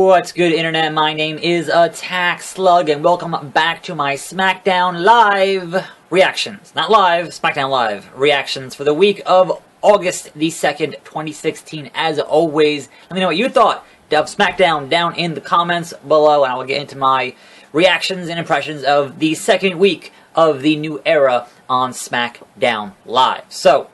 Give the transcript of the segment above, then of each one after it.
What's good, Internet? My name is attackslug, and welcome back to my SmackDown Live reactions. Not live, SmackDown Live reactions for the week of August the 2nd, 2016. As always, let me know what you thought of SmackDown down in the comments below, and I will get into my reactions and impressions of the second week of the new era on SmackDown Live. So,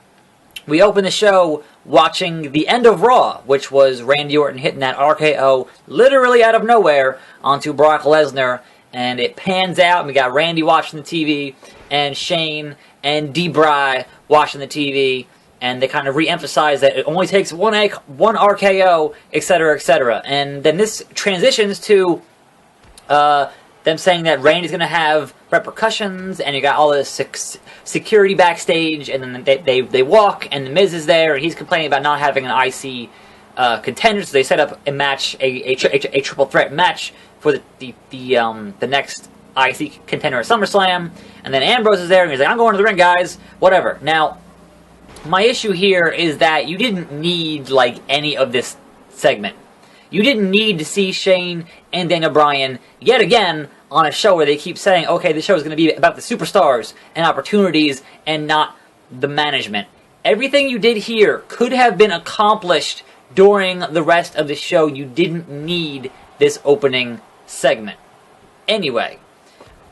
we open the show watching the end of Raw, which was Randy Orton hitting that RKO literally out of nowhere onto Brock Lesnar, and it pans out, and we got Randy watching the TV, and Shane and Bray watching the TV, and they kind of re-emphasize that it only takes one RKO, etc., etc. And then this transitions to them saying that Randy's going to have repercussions, and you got all this security backstage, and then they walk, and The Miz is there, and he's complaining about not having an IC contender, so they set up a match, a triple threat match for the next IC contender at SummerSlam, and then Ambrose is there, and he's like, I'm going to the ring, guys, whatever. Now, my issue here is that you didn't need, like, any of this segment. You didn't need to see Shane and Daniel Bryan yet again on a show where they keep saying, okay, the show is going to be about the superstars and opportunities and not the management. Everything you did here could have been accomplished during the rest of the show. You didn't need this opening segment. Anyway,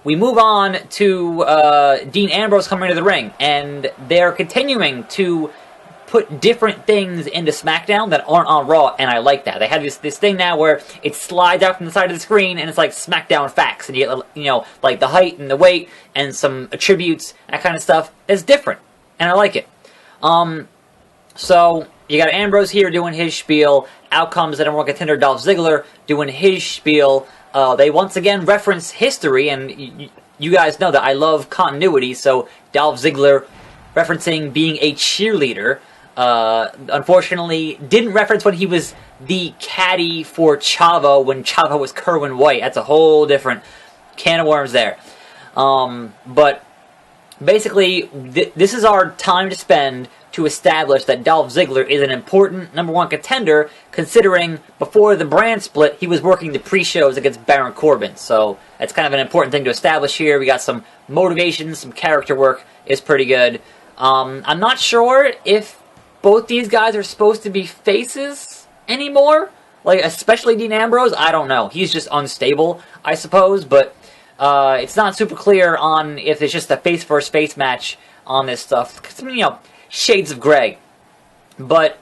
we move on to Dean Ambrose coming to the ring, and they're continuing to put different things into SmackDown that aren't on Raw, and I like that. They have this thing now where it slides out from the side of the screen, and it's like SmackDown facts, and you get, you know, like the height and the weight and some attributes, that kind of stuff. It's different, and I like it. So you got Ambrose here doing his spiel. Out comes the #1 contender Dolph Ziggler doing his spiel. They once again reference history, and you guys know that I love continuity. So Dolph Ziggler referencing being a cheerleader. Unfortunately, didn't reference when he was the caddy for Chavo when Chavo was Kerwin White. That's a whole different can of worms there. But basically, this is our time to spend to establish that Dolph Ziggler is an important #1 contender, considering before the brand split, he was working the pre-shows against Baron Corbin. So that's kind of an important thing to establish here. We got some motivation, some character work is pretty good. I'm not sure if both these guys are supposed to be faces anymore, like especially Dean Ambrose. I don't know. He's just unstable, I suppose, but it's not super clear on if it's just a face versus face match on this stuff. You know, shades of gray. But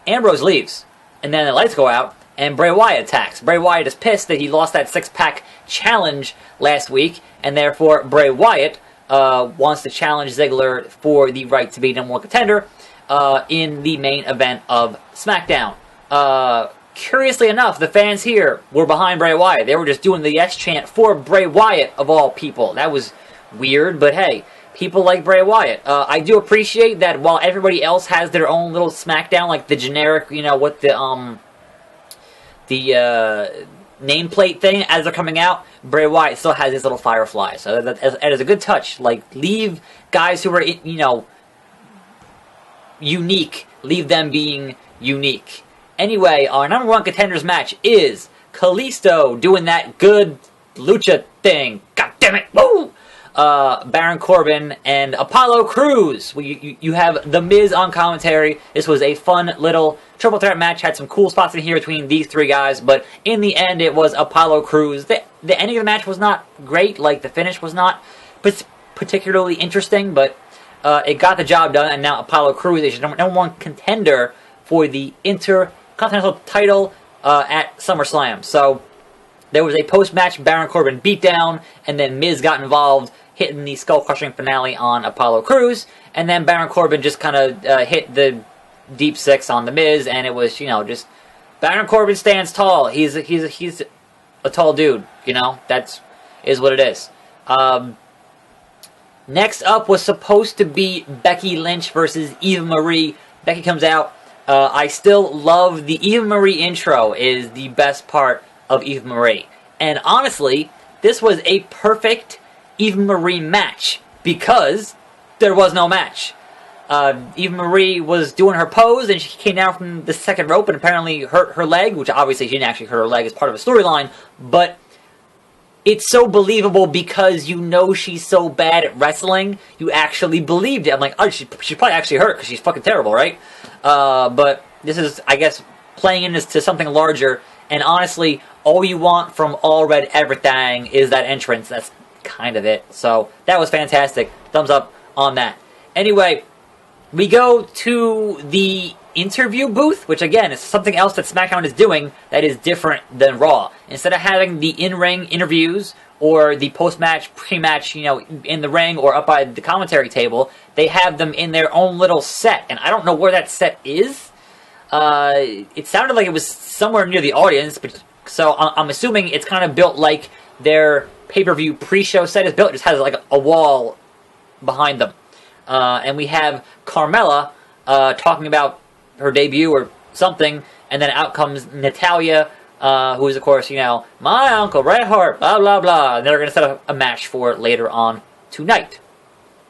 Ambrose leaves, and then the lights go out, and Bray Wyatt attacks. Bray Wyatt is pissed that he lost that six-pack challenge last week, and therefore Bray Wyatt wants to challenge Ziggler for the right to be #1 contender in the main event of SmackDown. Curiously enough, the fans here were behind Bray Wyatt. They were just doing the yes chant for Bray Wyatt, of all people. That was weird, but hey, people like Bray Wyatt. I do appreciate that while everybody else has their own little SmackDown, like the generic, you know, what the nameplate thing as they're coming out, Bray Wyatt still has his little firefly. So that is a good touch. Like, leave guys who are, you know, unique, leave them being unique. Anyway, our #1 contenders match is Kalisto doing that good lucha thing. God damn it! Woo! Baron Corbin and Apollo Crews. You have The Miz on commentary. This was a fun little triple threat match. Had some cool spots in here between these three guys, but in the end, it was Apollo Crews. The ending of the match was not great. Like, the finish was not particularly interesting, but it got the job done, and now Apollo Crews is #1 contender for the Intercontinental title at SummerSlam. So there was a post-match Baron Corbin beatdown, and then Miz got involved, hitting the skull-crushing finale on Apollo Crews, and then Baron Corbin just kind of hit the deep six on The Miz, and it was, you know, just Baron Corbin stands tall. He's a tall dude, you know. Is what it is. Next up was supposed to be Becky Lynch versus Eva Marie. Becky comes out. I still love the Eva Marie intro. Is the best part of Eva Marie. And honestly, this was a perfect Eva Marie match because there was no match. Eva Marie was doing her pose, and she came down from the second rope and apparently hurt her leg, which obviously she didn't actually hurt her leg as part of a storyline, but it's so believable because you know she's so bad at wrestling, you actually believed it. I'm like, oh, she's probably actually hurt because she's fucking terrible, right? But this is, I guess, playing into something larger, and honestly, all you want from All Red Everything is that entrance. That's kind of it. So, that was fantastic. Thumbs up on that. Anyway, we go to the interview booth, which again is something else that SmackDown is doing that is different than Raw. Instead of having the in-ring interviews or the post-match, pre-match, in the ring or up by the commentary table, they have them in their own little set, and I don't know where that set is. It sounded like it was somewhere near the audience, but so I'm assuming it's kind of built like their pay-per-view pre-show set is built. It just has like a wall behind them. And we have Carmella talking about her debut or something, and then out comes Natalya, who is, of course, my uncle, Bret Hart, blah, blah, blah. And they're going to set up a match for it later on tonight.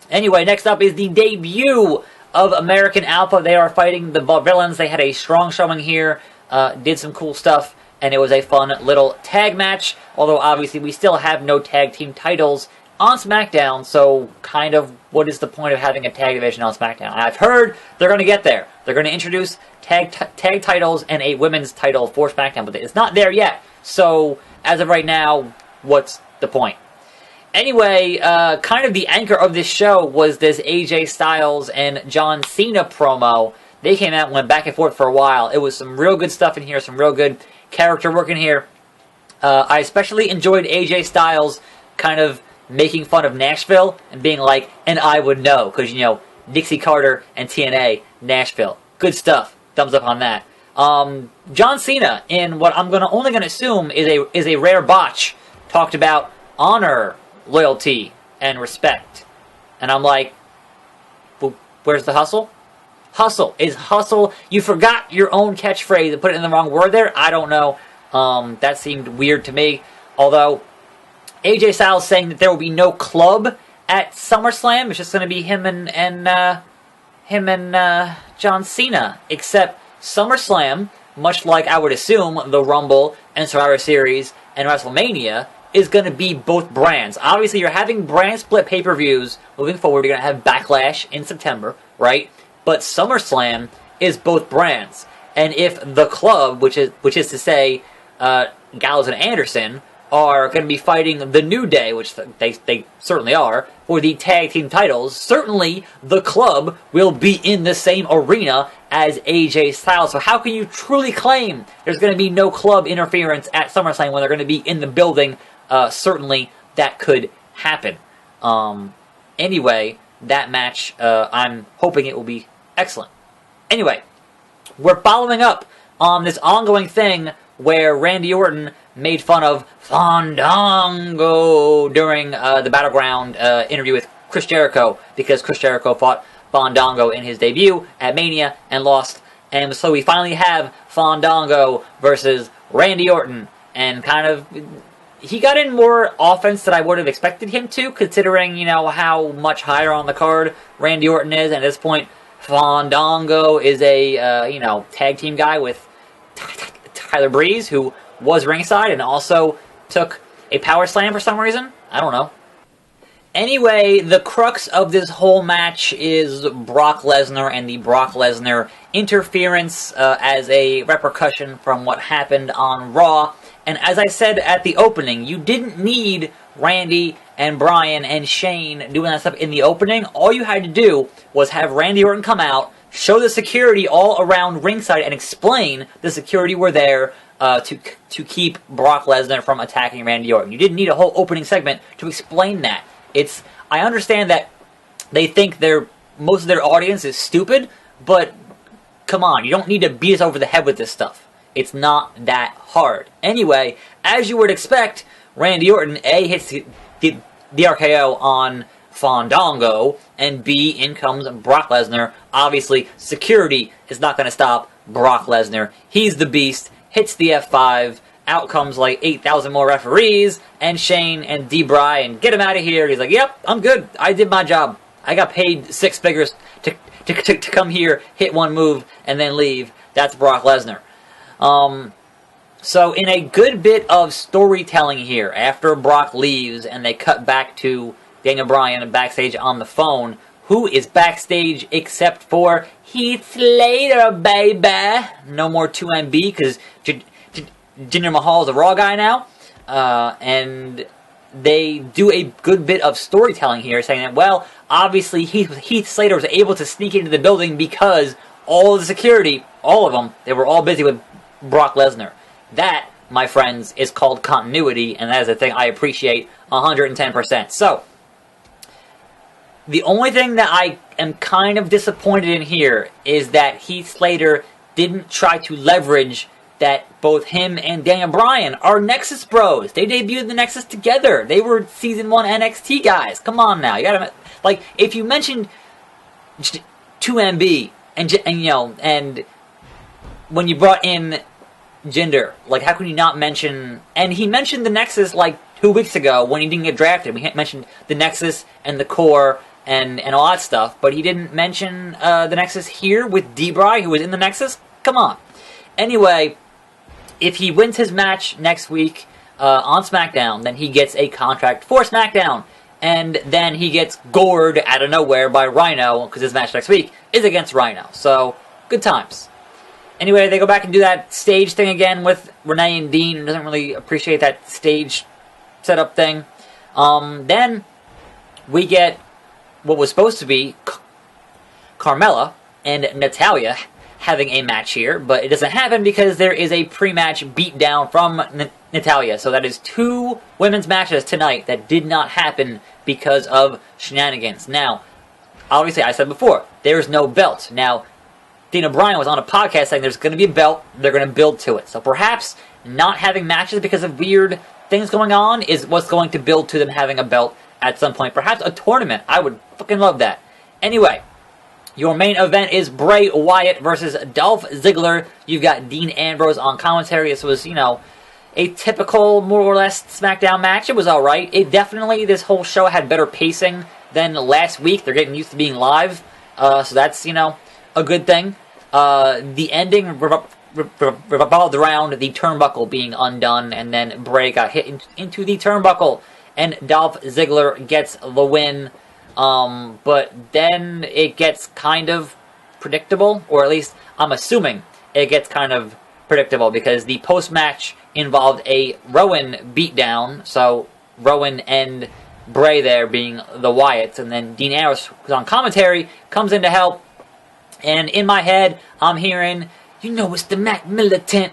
Anyway, next up is the debut of American Alpha. They are fighting the Villains. They had a strong showing here, did some cool stuff, and it was a fun little tag match, although obviously we still have no tag team titles on SmackDown, so kind of what is the point of having a tag division on SmackDown? I've heard they're going to get there. They're going to introduce tag titles and a women's title for SmackDown, but it's not there yet. So, as of right now, what's the point? Anyway, kind of the anchor of this show was this AJ Styles and John Cena promo. They came out and went back and forth for a while. It was some real good stuff in here, some real good character work in here. I especially enjoyed AJ Styles kind of making fun of Nashville and being like, and I would know, because, Dixie Carter and TNA, Nashville. Good stuff. Thumbs up on that. John Cena, in what I'm only going to assume is a rare botch, talked about honor, loyalty, and respect. And I'm like, well, where's the hustle? Hustle. Is hustle... You forgot your own catchphrase and put it in the wrong word there? I don't know. That seemed weird to me. Although, AJ Styles saying that there will be no club at SummerSlam. It's just going to be him and John Cena. Except SummerSlam, much like I would assume the Rumble and Survivor Series and WrestleMania, is going to be both brands. Obviously, you're having brand split pay-per-views moving forward. You're going to have Backlash in September, right? But SummerSlam is both brands. And if the club, which is to say Gallows and Anderson, are going to be fighting the New Day, which they certainly are, for the tag team titles, certainly the club will be in the same arena as AJ Styles. So how can you truly claim there's going to be no club interference at SummerSlam when they're going to be in the building? Certainly that could happen. Anyway, that match, I'm hoping it will be excellent. Anyway, we're following up on this ongoing thing where Randy Orton made fun of Fandango during the Battleground interview with Chris Jericho, because Chris Jericho fought Fandango in his debut at Mania and lost. And so we finally have Fandango versus Randy Orton, and kind of... He got in more offense than I would have expected him to, considering, how much higher on the card Randy Orton is. And at this point, Fandango is a, tag team guy with Tyler Breeze, who was ringside and also took a power slam for some reason. I don't know. Anyway, the crux of this whole match is Brock Lesnar and the Brock Lesnar interference as a repercussion from what happened on Raw. And as I said at the opening, you didn't need Randy and Bryan and Shane doing that stuff in the opening. All you had to do was have Randy Orton come out, show the security all around ringside, and explain the security were there to keep Brock Lesnar from attacking Randy Orton. You didn't need a whole opening segment to explain that. I understand that they think most of their audience is stupid, but come on, you don't need to beat us over the head with this stuff. It's not that hard. Anyway, as you would expect, Randy Orton, A, hits the RKO on Fandango, and B, in comes Brock Lesnar. Obviously, security is not going to stop Brock Lesnar. He's the beast, hits the F5, out comes like 8,000 more referees, and Shane and Bray, and get him out of here. He's like, yep, I'm good. I did my job. I got paid six figures to come here, hit one move, and then leave. That's Brock Lesnar. So in a good bit of storytelling here, after Brock leaves and they cut back to Daniel Bryan backstage on the phone, who is backstage except for Heath Slater, baby? No more 2MB because Jinder Mahal is a Raw guy now. And they do a good bit of storytelling here, saying that, well, obviously Heath Slater was able to sneak into the building because all of the security, all of them, they were all busy with Brock Lesnar. That, my friends, is called continuity, and that is a thing I appreciate 110%. So, the only thing that I am kind of disappointed in here is that Heath Slater didn't try to leverage that both him and Daniel Bryan are Nexus bros. They debuted the Nexus together. They were Season 1 NXT guys. Come on now. You gotta, like, if you mentioned 2MB, and when you brought in Jinder, like, how can you not mention... And he mentioned the Nexus, like, 2 weeks ago when he didn't get drafted. We mentioned the Nexus and the Core and all that stuff, but he didn't mention the Nexus here with D-Bry, who was in the Nexus? Come on. Anyway, if he wins his match next week on SmackDown, then he gets a contract for SmackDown. And then he gets gored out of nowhere by Rhino, because his match next week is against Rhino. So, good times. Anyway, they go back and do that stage thing again with Renee and Dean, who doesn't really appreciate that stage setup thing. Then we get what was supposed to be Carmella and Natalya having a match here, but it doesn't happen because there is a pre-match beatdown from Natalya. So that is 2 women's matches tonight that did not happen because of shenanigans. Now, obviously, I said before, there's no belt. Now, Daniel Bryan was on a podcast saying there's going to be a belt, they're going to build to it. So perhaps not having matches because of weird things going on is what's going to build to them having a belt at some point. Perhaps a tournament. I would fucking love that. Anyway, your main event is Bray Wyatt versus Dolph Ziggler. You've got Dean Ambrose on commentary. This was, a typical, more or less, SmackDown match. It was alright. It definitely, this whole show had better pacing than last week. They're getting used to being live. So that's, a good thing. The ending revolved around the turnbuckle being undone, and then Bray got hit into the turnbuckle, and Dolph Ziggler gets the win. But then it gets kind of predictable, or at least I'm assuming it gets kind of predictable, because the post-match involved a Rowan beatdown, so Rowan and Bray there being the Wyatts, and then Dean Ambrose, who's on commentary, comes in to help. And in my head, I'm hearing, it's the Mac Militant.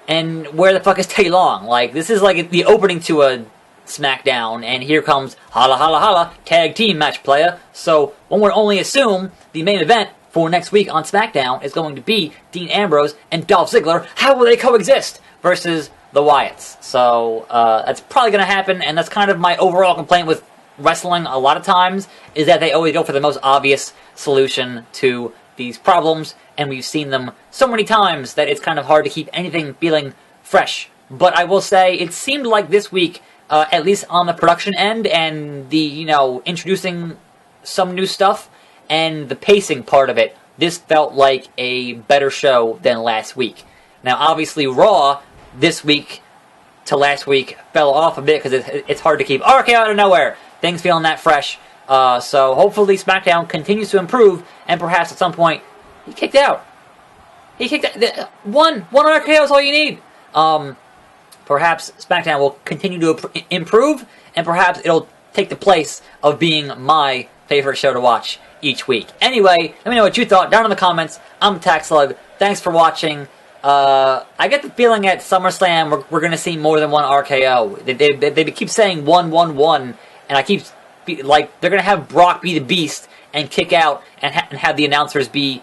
And where the fuck is Teddy Long? Like, this is like the opening to a SmackDown, and here comes holla holla holla, tag team match player. So, one would only assume the main event for next week on SmackDown is going to be Dean Ambrose and Dolph Ziggler. How will they coexist versus the Wyatts? So, that's probably going to happen, and that's kind of my overall complaint with wrestling a lot of times, is that they always go for the most obvious solution to these problems, and we've seen them so many times that it's kind of hard to keep anything feeling fresh. But I will say, it seemed like this week, at least on the production end, and the, introducing some new stuff, and the pacing part of it, this felt like a better show than last week. Now, obviously, Raw, this week to last week, fell off a bit, because it's hard to keep RKO out of nowhere, things feeling that fresh. So hopefully SmackDown continues to improve, and perhaps at some point, he kicked out. He kicked out. One RKO is all you need. Perhaps SmackDown will continue to improve, and perhaps it'll take the place of being my favorite show to watch each week. Anyway, let me know what you thought down in the comments. I'm attackslug. Thanks for watching. I get the feeling at SummerSlam we're going to see more than one RKO. They keep saying 1-1-1, and I keep... like, they're going to have Brock be the Beast and kick out and have the announcers be,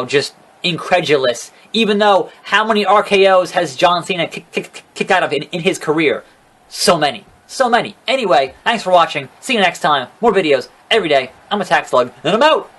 just incredulous. Even though, how many RKOs has John Cena kicked out of in his career? So many. So many. Anyway, thanks for watching. See you next time. More videos every day. I'm attackslug, and I'm out!